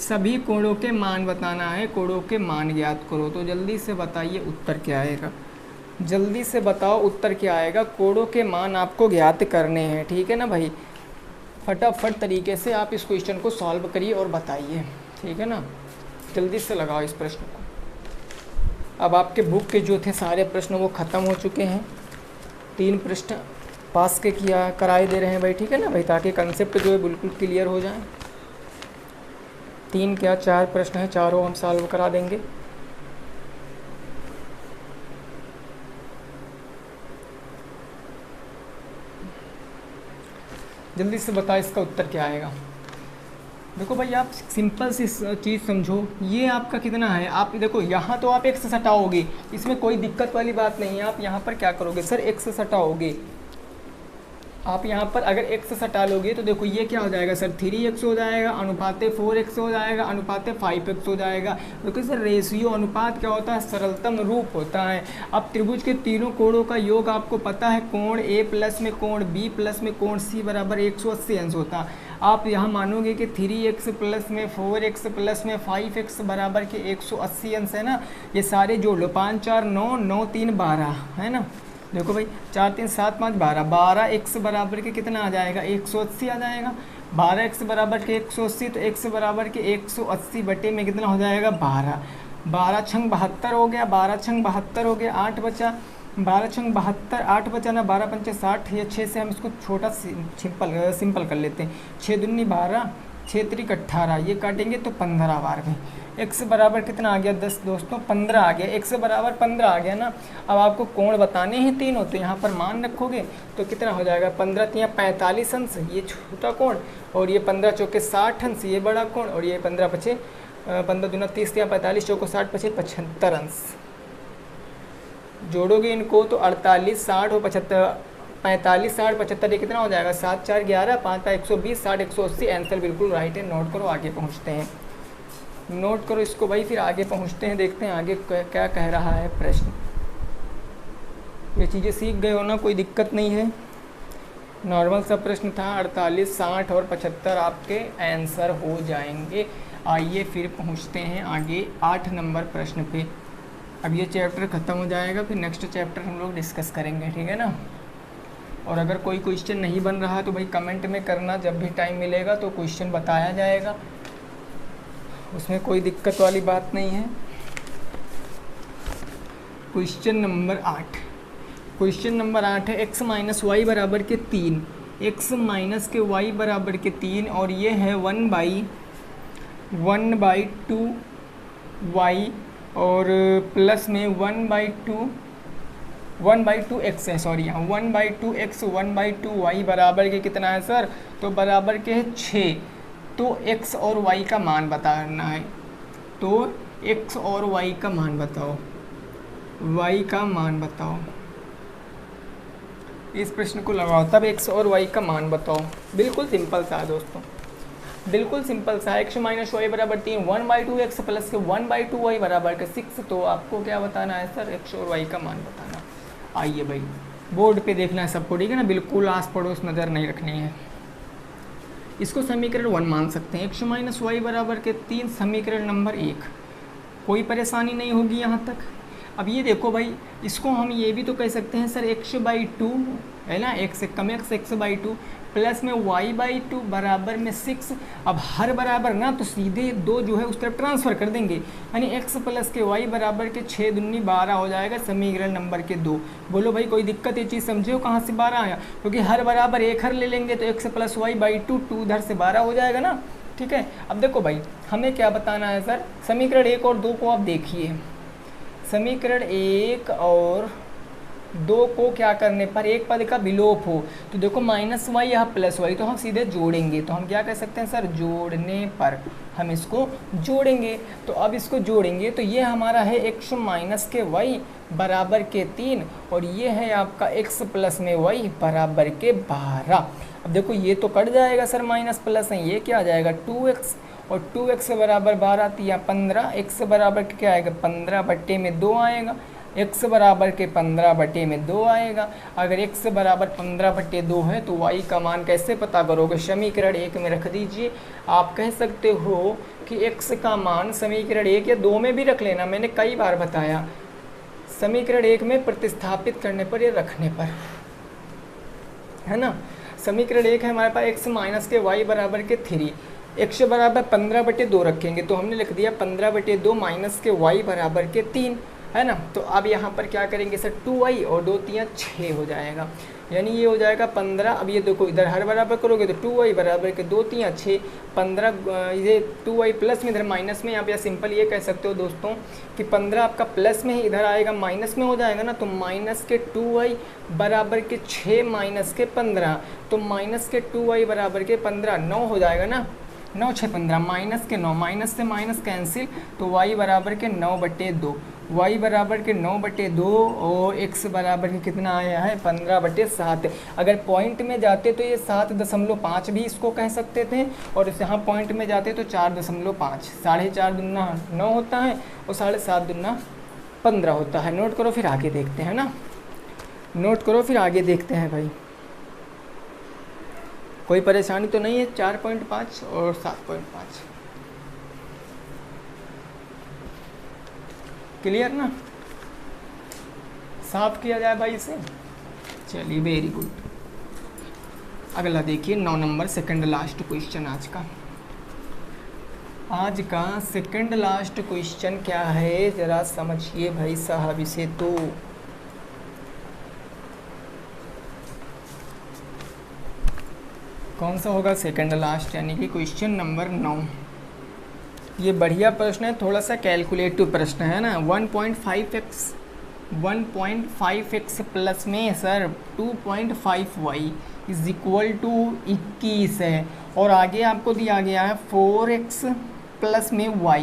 सभी कोणों के मान बताना है, कोणों के मान ज्ञात करो। तो जल्दी से बताइए उत्तर क्या आएगा, जल्दी से बताओ उत्तर क्या आएगा। कोणों के मान आपको ज्ञात करने हैं, ठीक है ना भाई। फटाफट तरीके से आप इस क्वेश्चन को सॉल्व करिए और बताइए, ठीक है ना। जल्दी से लगाओ इस प्रश्न को। अब आपके बुक के जो थे सारे प्रश्न वो ख़त्म हो चुके हैं। 3 प्रश्न पास के कराए दे रहे हैं भाई, ठीक है ना भाई, ताकि कंसेप्ट जो है बिल्कुल क्लियर हो जाए। 3 क्या 4 प्रश्न हैं, चारों हम सॉल्व करा देंगे। जल्दी से बता इसका उत्तर क्या आएगा। देखो भाई आप सिंपल सी चीज़ समझो, ये आपका कितना है। आप देखो यहाँ तो आप x हटाओगे, इसमें कोई दिक्कत वाली बात नहीं है। आप यहाँ पर क्या करोगे सर, x हटाओगे। आप यहाँ पर अगर x हटा लोगे तो देखो ये क्या हो जाएगा सर, 3x हो जाएगा, अनुपाते 4x हो जाएगा, अनुपाते 5x हो जाएगा। देखो सर रेशियो अनुपात क्या होता है, सरलतम रूप होता है। अब त्रिभुज के तीनों कोणों का योग आपको पता है, कोण A प्लस में कोण B प्लस में कोण C बराबर 180 अंश होता है। आप यहाँ मानोगे कि 3x प्लस में 4x प्लस में 5x बराबर के 180 अंश है ना। ये सारे जोड़ लो, 5, 4, 9, 9, 3, 12 है ना। देखो भाई 4, 3, 7, 5, 12, 12x बराबर के कितना आ जाएगा 180 आ जाएगा। 12x बराबर के 180, तो x बराबर के 180 बटे में कितना हो जाएगा 12। 12 छंग 72 हो गया, 12 छंग 72 हो गया, 8 बचा, 12 छंग 72, 8 बचा ना, 12 पंचे 60। ये 6 से हम इसको छोटा सिंपल कर लेते हैं। 6 दूनी 12, 6 त्रिक 18, ये काटेंगे तो 15 बार में। x बराबर कितना आ गया 10 दोस्तों, 15 आ गया। x बराबर 15 आ गया ना। अब आपको कोण बताने हैं तीनों, तो यहाँ पर मान रखोगे तो कितना हो जाएगा 15 तिया 45 अंश, ये छोटा कोण, और ये 15 चौके 60 अंश, ये बड़ा कोण, और ये 15 पचे 15 दूना 30 तिया 45 चौको 60 पचे 75 अंश। जोड़ोगे इनको तो 48, 60 और 75, 45, 60, 75, ये कितना हो जाएगा 7, 4, 11, 5, 120, 60, 180। आंसर बिल्कुल राइट है, नोट करो, आगे पहुँचते हैं। नोट करो इसको भाई, फिर आगे पहुँचते हैं, देखते हैं आगे क्या कह रहा है प्रश्न। ये चीज़ें सीख गए हो ना, कोई दिक्कत नहीं है। नॉर्मल सा प्रश्न था, 48, 60 और 75 आपके आंसर हो जाएंगे। आइए फिर पहुंचते हैं आगे 8 नंबर प्रश्न पे। अब ये चैप्टर ख़त्म हो जाएगा, फिर नेक्स्ट चैप्टर हम लोग डिस्कस करेंगे, ठीक है ना। और अगर कोई क्वेश्चन नहीं बन रहा तो भाई कमेंट में करना, जब भी टाइम मिलेगा तो क्वेश्चन बताया जाएगा, उसमें कोई दिक्कत वाली बात नहीं है। क्वेश्चन नंबर 8, क्वेश्चन नंबर 8 है x माइनस वाई बराबर के 3, x माइनस के y बराबर के 3, और ये है 1/2 y और प्लस में 1/2 x है, सॉरी यहाँ 1/2 x 1/2 y बराबर के कितना है सर, तो बराबर के है 6। तो x और y का मान बताना है, तो x और y का मान बताओ, y का मान बताओ, इस प्रश्न को लगाओ, तब x और y का मान बताओ। बिल्कुल सिंपल सा है दोस्तों, बिल्कुल सिंपल सा। x माइनस वाई बराबर 3, 1/2 x प्लस के 1/2 y बराबर के 6। तो आपको क्या बताना है सर, x और y का मान बताना। आइए भाई बोर्ड पे देखना है सबको, ठीक है ना, बिल्कुल आस पड़ोस नज़र नहीं रखनी है। इसको समीकरण 1 मान सकते हैं, x माइनस वाई बराबर के 3 समीकरण नंबर 1। कोई परेशानी नहीं होगी यहाँ तक। अब ये देखो भाई, इसको हम ये भी तो कह सकते हैं सर x/2 है ना, x से कम x/2 प्लस में y/2 बराबर में 6। अब हर बराबर ना, तो सीधे 2 जो है उस तरफ ट्रांसफ़र कर देंगे, यानी x प्लस के y बराबर के 6 दूनी 12 हो जाएगा समीकरण नंबर के 2। बोलो भाई कोई दिक्कत, ये चीज़ समझे हो कहाँ से 12 आया, क्योंकि हर बराबर एक हर ले लेंगे तो x प्लस y/2 2 इधर से 12 हो जाएगा ना, ठीक है। अब देखो भाई हमें क्या बताना है सर, समीकरण 1 और 2 को आप देखिए। समीकरण 1 और 2 को क्या करने पर एक पद का विलोप हो, तो देखो माइनस वाई यहाँ प्लस वाई, तो हम सीधे जोड़ेंगे, तो हम क्या कह सकते हैं सर, जोड़ने पर हम इसको जोड़ेंगे। तो अब इसको जोड़ेंगे तो ये हमारा है x माइनस के y बराबर के 3, और ये है आपका x प्लस में y बराबर के 12। अब देखो ये तो कट जाएगा सर, माइनस प्लस है, ये क्या आ जाएगा 2x, और 2x बराबर 12 या 15, x बराबर क्या आएगा 15/2 आएगा, x बराबर के 15/2 आएगा। अगर x बराबर 15/2 है तो y का मान कैसे पता करोगे, समीकरण 1 में रख दीजिए। आप कह सकते हो कि x का मान समीकरण 1 या 2 में भी रख लेना, मैंने कई बार बताया, समीकरण 1 में प्रतिस्थापित करने पर या रखने पर, है ना। समीकरण 1 है हमारे पास x माइनस के y बराबर के 3, x बराबर 15/2 रखेंगे, तो हमने लिख दिया 15/2 माइनस के y बराबर के 3, है ना। तो अब यहाँ पर क्या करेंगे सर, 2y और 2 3 6 हो जाएगा, यानी ये हो जाएगा 15। अब ये देखो इधर हर बराबर करोगे तो 2y बराबर के 2 3 6 15, ये 2y प्लस में इधर माइनस में, यहाँ पे सिंपल ये कह सकते हो दोस्तों कि 15 आपका प्लस में ही इधर आएगा माइनस में हो जाएगा ना, तो माइनस के 2y बराबर के 6 माइनस के 15, तो माइनस के 2y बराबर के 15 9 हो जाएगा ना, 9 6 15 माइनस के 9, माइनस से माइनस कैंसिल, तो y बराबर के 9/2, y बराबर के 9/2, और x बराबर के कितना आया है 15/7। अगर पॉइंट में जाते तो ये 7.5 भी इसको कह सकते थे, और यहाँ पॉइंट में जाते तो 4.5, 4.5 दूना 9 होता है, और 7.5 दूना 15 होता है। नोट करो फिर आगे देखते हैं ना, नोट करो फिर आगे देखते हैं भाई, कोई परेशानी तो नहीं है। 4.5 और 7.5 क्लियर ना, साफ किया जाए भाई इसे। चलिए वेरी गुड। अगला देखिए 9 नंबर सेकंड लास्ट क्वेश्चन आज का। आज का सेकंड लास्ट क्वेश्चन क्या है जरा समझिए भाई साहब इसे। तो कौन सा होगा सेकंड लास्ट, यानी कि क्वेश्चन नंबर 9। ये बढ़िया प्रश्न है, थोड़ा सा कैलकुलेटिव प्रश्न है ना। 1.5x प्लस में sir 2.5y is equal to 21 है, और आगे आपको दिया गया है 4x प्लस में y,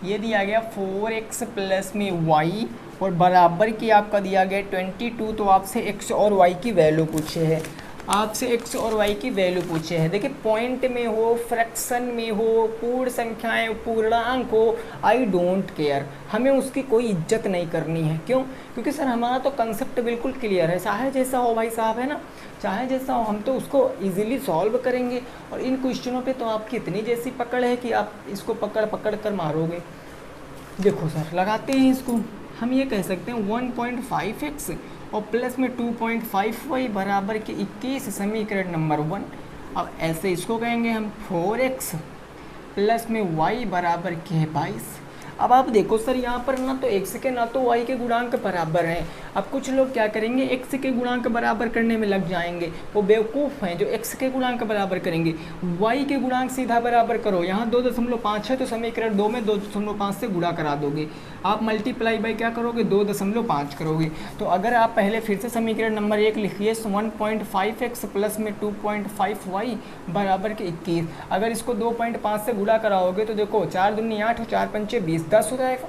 ये दिया गया 4x प्लस में y, और बराबर की आपका दिया गया 22। तो आपसे x और y की वैल्यू पूछे है। आपसे एक्स और वाई की वैल्यू पूछे है। देखिए पॉइंट में हो, फ्रैक्शन में हो, पूर्ण संख्याएं, पूर्णांक हो, आई डोंट केयर, हमें उसकी कोई इज्जत नहीं करनी है। क्यों? क्योंकि सर हमारा तो कंसेप्ट बिल्कुल क्लियर है, चाहे जैसा हो भाई साहब, है ना, चाहे जैसा हो, हम तो उसको इजीली सॉल्व करेंगे। और इन क्वेश्चनों पे तो आपकी इतनी जैसी पकड़ है कि आप इसको पकड़ पकड़ कर मारोगे। देखो सर लगाते हैं इसको, हम ये कह सकते हैं 1.5x और प्लस में 2.5y बराबर के 21 समीकरण नंबर 1। अब ऐसे इसको कहेंगे हम 4x प्लस में y बराबर के 22। अब आप देखो सर यहाँ पर ना तो x के ना तो y के गुणांक बराबर हैं। अब कुछ लोग क्या करेंगे, x के गुणांक बराबर करने में लग जाएंगे, वो बेवकूफ़ हैं जो x के गुणांक बराबर करेंगे। y के गुणांक सीधा बराबर करो, यहाँ 2.5 है तो समीकरण 2 में 2.5 से गुणा करा दोगे, आप मल्टीप्लाई बाई क्या करोगे, 2.5 करोगे। तो अगर आप पहले फिर से समीकरण नंबर 1 लिखिए 1.5x प्लस में 2.5y बराबर के 21। अगर इसको 2.5 से गुणा कराओगे तो देखो 4 दूनी 8 और 4 पंचे 20, 10 हो जाएगा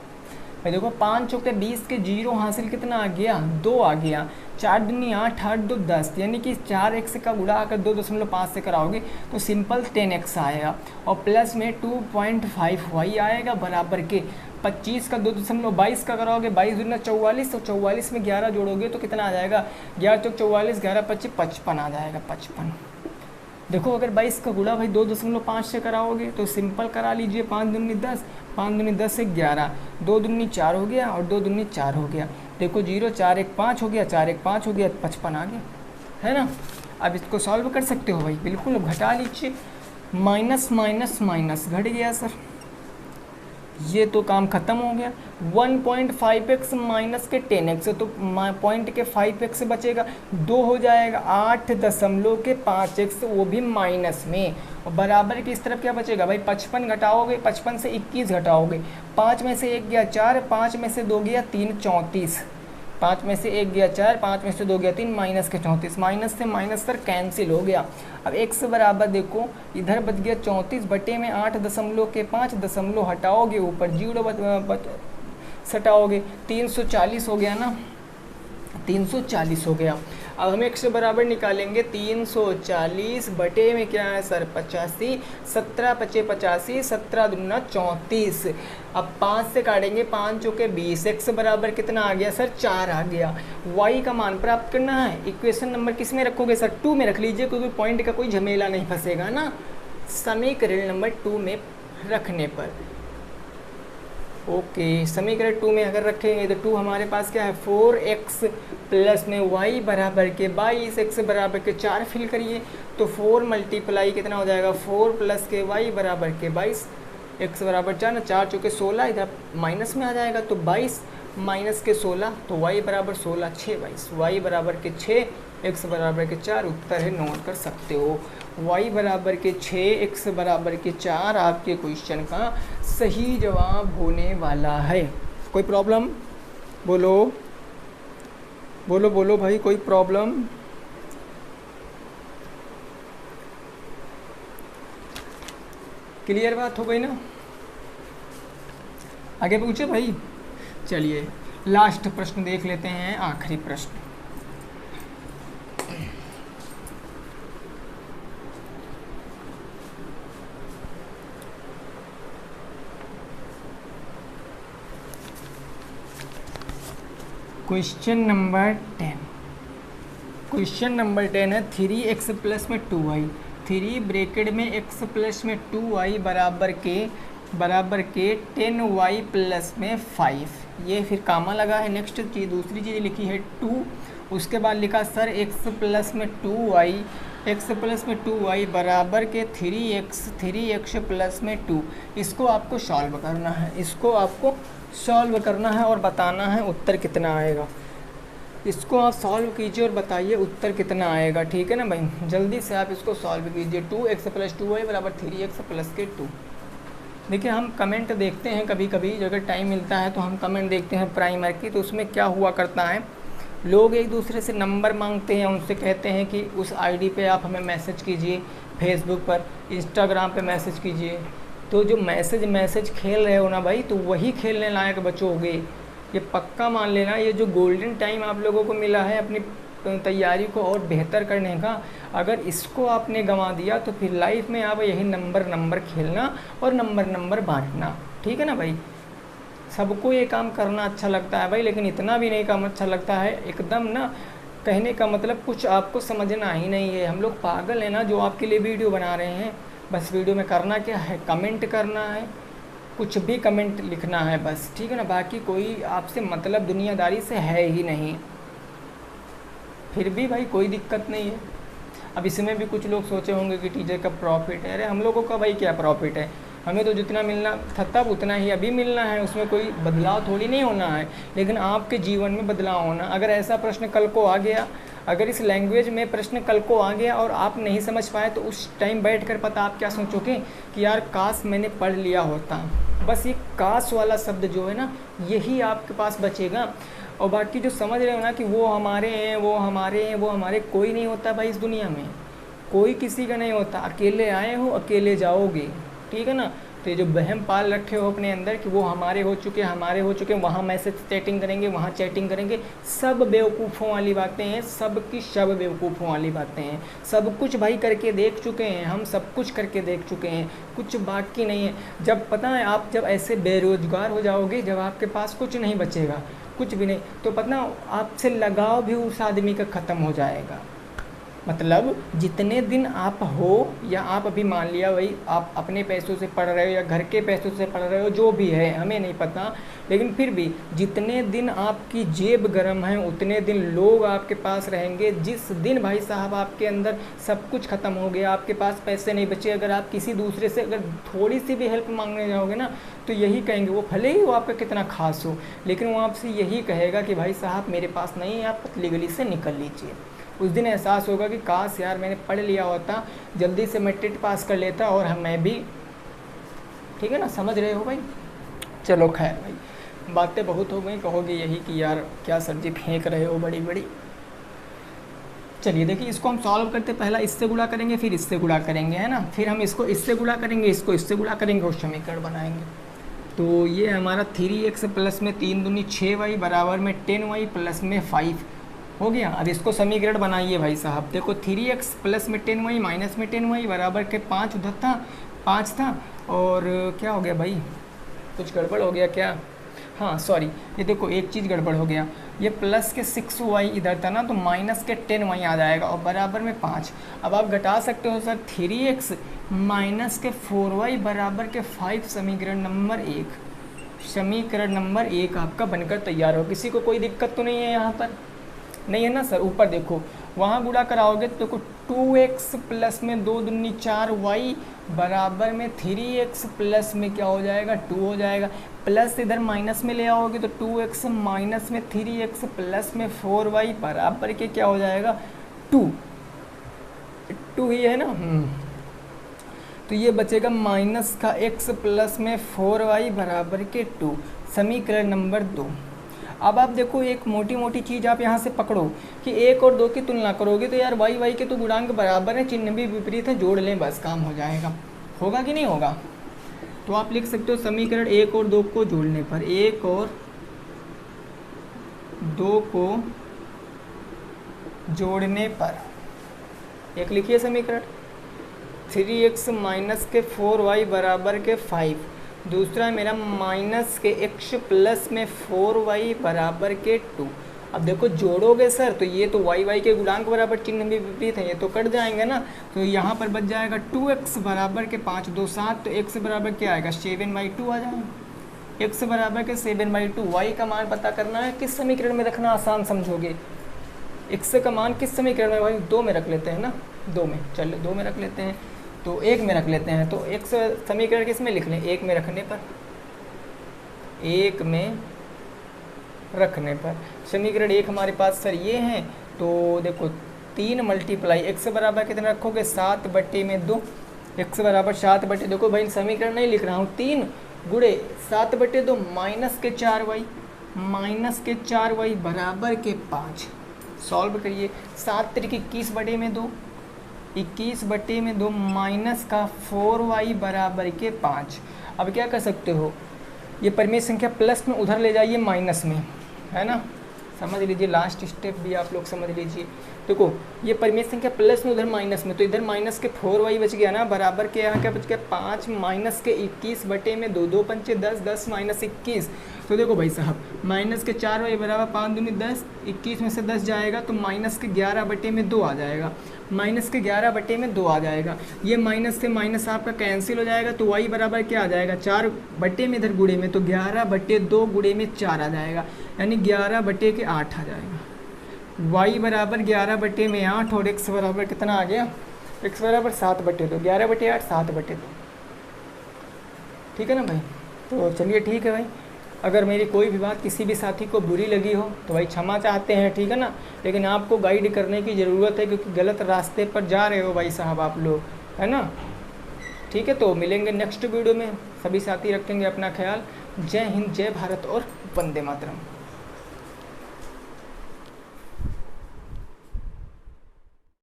भाई। देखो 5 चौके 20 के 0 हासिल कितना आ गया, 2 आ गया। 4 दूनी 8, 8 2 10, यानी कि 4x का गुणा अगर 2.5 से कराओगे तो सिंपल 10x आएगा और प्लस में 2.5y आएगा बराबर के 25 का 2.22 का कराओगे, 22 दूना 44, तो 44 में 11 जोड़ोगे तो कितना आ जाएगा, 11 चौक 44, 11 25 55 आ जाएगा, 55। देखो अगर 22 का गुणा भाई 2.5 से कराओगे तो सिंपल करा लीजिए, 5 दूनी 10, 5 दूनी 10 से 11, 2 दूनी 4 हो गया और 2 दूनी 4 हो गया। देखो 0 4 1 5 हो गया, 4 1 5 हो गया, 55 आ गया, है ना। अब इसको सॉल्व कर सकते हो भाई, बिल्कुल घटा लीजिए, माइनस माइनस माइनस घट गया सर, ये तो काम ख़त्म हो गया। 1.5x माइनस के 10x, तो पॉइंट के 5x बचेगा, 2 हो जाएगा 8.5x, वो भी माइनस में, और बराबर की इस तरफ क्या बचेगा भाई, 55 घटाओगे, 55 से 21 घटाओगे, 5 में से 1 गया 4, 5 में से 2 गया 3, 34, 5 में से 1 गया 4, 5 में से 2 गया 3, माइनस के 34, माइनस से माइनस सर कैंसिल हो गया। अब x बराबर देखो इधर बच गया 34 बटे में 8.5 दशमलव हटाओगे, ऊपर 0 सटाओगे, 340 हो गया ना, 340 हो गया। अब हम x बराबर निकालेंगे 340 बटे में क्या है सर 85, 17 पचे 85, 17 दूना 34। अब 5 से काटेंगे, 5 चौके 20, x बराबर कितना आ गया सर 4 आ गया। y का मान प्राप्त करना है, इक्वेशन नंबर किस में रखोगे सर 2 में रख लीजिए, क्योंकि पॉइंट का कोई झमेला नहीं फंसेगा ना समीकरण नंबर 2 में रखने पर। ओके समीकरण 2 में अगर रखेंगे तो 2 हमारे पास क्या है 4x प्लस में y बराबर के 22, x बराबर के 4 फिल करिए तो 4 मल्टीप्लाई कितना हो जाएगा 4 प्लस के y बराबर के 22, x बराबर 4 ना, 4 चौके 16, इधर माइनस में आ जाएगा तो 22 माइनस के 16, तो y बराबर 16, 6 22, y बराबर के 6, x बराबर के 4, उत्तर है, नोट कर सकते हो। y बराबर के 6, x बराबर के 4 आपके क्वेश्चन का सही जवाब होने वाला है। कोई प्रॉब्लम? बोलो बोलो बोलो भाई, कोई प्रॉब्लम? क्लियर बात हो गई ना? आगे पूछे भाई। चलिए लास्ट प्रश्न देख लेते हैं, आखिरी प्रश्न। Question number 10। क्वेश्चन नंबर 10 है 3x प्लस में 2y, 3 ब्रैकेट में x प्लस में 2y बराबर के 10y प्लस में 5। ये फिर कामा लगा है। नेक्स्ट चीज़ दूसरी चीज़ लिखी है 2, उसके बाद लिखा सर x प्लस में 2y बराबर के 3x प्लस में 2। इसको आपको सॉल्व करना है, इसको आपको सॉल्व करना है और बताना है उत्तर कितना आएगा। इसको आप सॉल्व कीजिए और बताइए उत्तर कितना आएगा, ठीक है ना भाई। जल्दी से आप इसको सॉल्व कीजिए। 2x प्लस 2y बराबर 3x प्लस के 2। देखिए हम कमेंट देखते हैं कभी कभी, अगर टाइम मिलता है तो हम कमेंट देखते हैं प्राइमर की, तो उसमें क्या हुआ करता है, लोग एक दूसरे से नंबर मांगते हैं, उनसे कहते हैं कि उस आईडी पे आप हमें मैसेज कीजिए, फेसबुक पर, इंस्टाग्राम पे मैसेज कीजिए। तो जो मैसेज खेल रहे हो ना भाई, तो वही खेलने लायक बचोगे, ये पक्का मान लेना। ये जो गोल्डन टाइम आप लोगों को मिला है अपनी तैयारी को और बेहतर करने का। अगर इसको आपने गंवा दिया तो फिर लाइफ में आप यही नंबर खेलना और नंबर बांटना, ठीक है ना भाई। सबको ये काम करना अच्छा लगता है भाई, लेकिन इतना भी नहीं काम अच्छा लगता है एकदम ना। कहने का मतलब कुछ आपको समझना ही नहीं है। हम लोग पागल हैं ना जो आपके लिए वीडियो बना रहे हैं। बस वीडियो में करना क्या है, कमेंट करना है, कुछ भी कमेंट लिखना है बस, ठीक है ना। बाकी कोई आपसे मतलब दुनियादारी से है ही नहीं। फिर भी भाई कोई दिक्कत नहीं है। अब इसमें भी कुछ लोग सोचे होंगे कि टीचर का प्रॉफिट है। अरे हम लोगों का भाई क्या प्रॉफिट है, हमें तो जितना मिलना था तब उतना ही अभी मिलना है, उसमें कोई बदलाव थोड़ी नहीं होना है। लेकिन आपके जीवन में बदलाव होना। अगर ऐसा प्रश्न कल को आ गया, अगर इस लैंग्वेज में प्रश्न कल को आ गया और आप नहीं समझ पाए, तो उस टाइम बैठ कर पता आप क्या सोचोगे कि यार काश मैंने पढ़ लिया होता। बस ये काश वाला शब्द जो है ना, यही आपके पास बचेगा। और बाकी जो समझ रहे हो ना कि वो हमारे हैं, वो हमारे हैं, वो हमारे, कोई नहीं होता भाई इस दुनिया में, कोई किसी का नहीं होता। अकेले आए हो अकेले जाओगे, ठीक है ना। तो ये जो वहम पाल रखे हो अपने अंदर कि वो हमारे हो चुके, हमारे हो चुके, वहाँ मैसेज चैटिंग करेंगे, वहाँ चैटिंग करेंगे, सब बेवकूफ़ों वाली बातें हैं, सब की सब बेवकूफ़ों वाली बातें हैं। सब कुछ भाई करके देख चुके हैं हम, सब कुछ करके देख चुके हैं, कुछ बाकी नहीं है। जब पता है आप जब ऐसे बेरोज़गार हो जाओगे, जब आपके पास कुछ नहीं बचेगा, कुछ भी नहीं, तो पता आपसे लगाव भी उस आदमी का ख़त्म हो जाएगा। मतलब जितने दिन आप हो, या आप अभी मान लिया भाई आप अपने पैसों से पढ़ रहे हो या घर के पैसों से पढ़ रहे हो, जो भी है हमें नहीं पता, लेकिन फिर भी जितने दिन आपकी जेब गर्म है उतने दिन लोग आपके पास रहेंगे। जिस दिन भाई साहब आपके अंदर सब कुछ ख़त्म हो गया, आपके पास पैसे नहीं बचे, अगर आप किसी दूसरे से अगर थोड़ी सी भी हेल्प मांगने जाओगे ना, तो यही कहेंगे, वो भले ही वो आपका कितना खास हो, लेकिन वो आपसे यही कहेगा कि भाई साहब मेरे पास नहीं है, आप पतली गली से निकल लीजिए। उस दिन एहसास होगा कि काश यार मैंने पढ़ लिया होता, जल्दी से मैं टेट पास कर लेता और मैं भी, ठीक है ना, समझ रहे हो भाई। चलो खैर भाई, बातें बहुत हो गई, कहोगे यही कि यार क्या सब्जी फेंक रहे हो बड़ी बड़ी। चलिए देखिए, इसको हम सॉल्व करते, पहला इससे गुणा करेंगे, फिर इससे गुणा करेंगे, है ना, फिर हम इसको इससे गुणा करेंगे, इसको इससे गुणा करेंगे और समीकरण बनाएंगे। तो ये हमारा 3x प्लस में 3 दूनी 6y बराबर में 10y प्लस में 5 हो गया। अब इसको समीकरण बनाइए भाई साहब। देखो 3x प्लस में 10y माइनस में 10y बराबर के 5 उधर था, 5 था, और क्या हो गया भाई, कुछ गड़बड़ हो गया क्या, हाँ सॉरी, ये देखो एक चीज़ गड़बड़ हो गया, ये प्लस के 6y इधर था ना, तो माइनस के 10y आ जाएगा और बराबर में 5। अब आप घटा सकते हो सर, 3x माइनस के 4y बराबर के 5, समीकरण नंबर 1, समीकरण नंबर 1 आपका बनकर तैयार हो। किसी को कोई दिक्कत तो नहीं है यहाँ पर, नहीं है ना सर। ऊपर देखो, वहाँ गुणा कराओगे तो देखो 2x प्लस में 2 दूनी 4y बराबर में 3x प्लस में क्या हो जाएगा, 2 हो जाएगा। प्लस इधर माइनस में ले आओगे तो 2x माइनस में 3x प्लस में 4y बराबर के क्या हो जाएगा, 2 ही है ना। तो ये बचेगा माइनस का x प्लस में 4y बराबर के 2, समीकरण नंबर 2। अब आप देखो एक मोटी मोटी चीज़ आप यहाँ से पकड़ो कि 1 और 2 की तुलना करोगे तो यार y के तो गुणांक बराबर है, चिन्ह भी विपरीत है, जोड़ लें बस काम हो जाएगा। होगा कि नहीं होगा। तो आप लिख सकते हो समीकरण 1 और 2 को जोड़ने पर, 1 और 2 को जोड़ने पर, एक लिखिए समीकरण 3x माइनस के 4y बराबर के 5, दूसरा है मेरा माइनस के x प्लस में 4y बराबर के 2। अब देखो जोड़ोगे सर तो ये तो y के गुणांक बराबर चिन्ह भी विपरीत है, ये तो कट जाएंगे ना, तो यहाँ पर बच जाएगा 2x बराबर के 5 2 7, तो x बराबर क्या आएगा 7/2 आ जाएगा। x बराबर के 7/2, y का मान पता करना है, किस समीकरण में रखना आसान समझोगे, x का मान किस समीकरण में भाई, 2 में रख लेते हैं ना, 2 में, चलो 2 में रख लेते हैं, तो 1 में रख लेते हैं। तो x समीकरण किस में लिख लें, 1 में रखने पर, 1 में रखने पर समीकरण 1 हमारे पास सर ये हैं। तो देखो 3 मल्टीप्लाई x बराबर कितना रखोगे 7/2, x बराबर 7/2, देखो भाई समीकरण नहीं लिख रहा हूँ, 3 गुणे 7/2 माइनस के 4y, माइनस के 4y बराबर के 5। सॉल्व करिए, 7 त्रिक 21/2, 21/2 माइनस का 4y बराबर के 5। अब क्या कर सकते हो, ये परिमेय संख्या प्लस में उधर ले जाइए माइनस में, है ना, समझ लीजिए, लास्ट स्टेप भी आप लोग समझ लीजिए। देखो ये परिमेय संख्या प्लस में, उधर माइनस में, तो इधर माइनस के 4y बच गया ना, बराबर के यहाँ क्या बच गया 5 माइनस के 21 बटे में 2, 2 पंचे 10, 10 माइनस 21। तो देखो भाई साहब माइनस के 4y बराबर 5 दूनी 10, 21 में से 10 जाएगा तो माइनस के 11 बटे में 2 आ जाएगा, माइनस के 11 बटे में 2 आ जाएगा। ये माइनस से माइनस आपका कैंसिल हो जाएगा, तो y बराबर क्या आ जाएगा 4 बटे में इधर गुणे में, तो 11 बटे 2 गुणे में 4 आ जाएगा, यानी 11 बटे के 8 आ जाएगा। y बराबर 11 बटे में 8 और x बराबर कितना आ गया, x बराबर 7 बटे 2, 11 बटे 8 7 बटे 2। ठीक है ना भाई। तो चलिए ठीक है भाई, अगर मेरी कोई भी बात किसी भी साथी को बुरी लगी हो तो भाई क्षमा चाहते हैं, ठीक है ना। लेकिन आपको गाइड करने की ज़रूरत है क्योंकि गलत रास्ते पर जा रहे हो भाई साहब आप लोग, है ना। ठीक है, तो मिलेंगे नेक्स्ट वीडियो में, सभी साथी रखेंगे अपना ख्याल। जय हिंद, जय भारत और वंदे मातरम।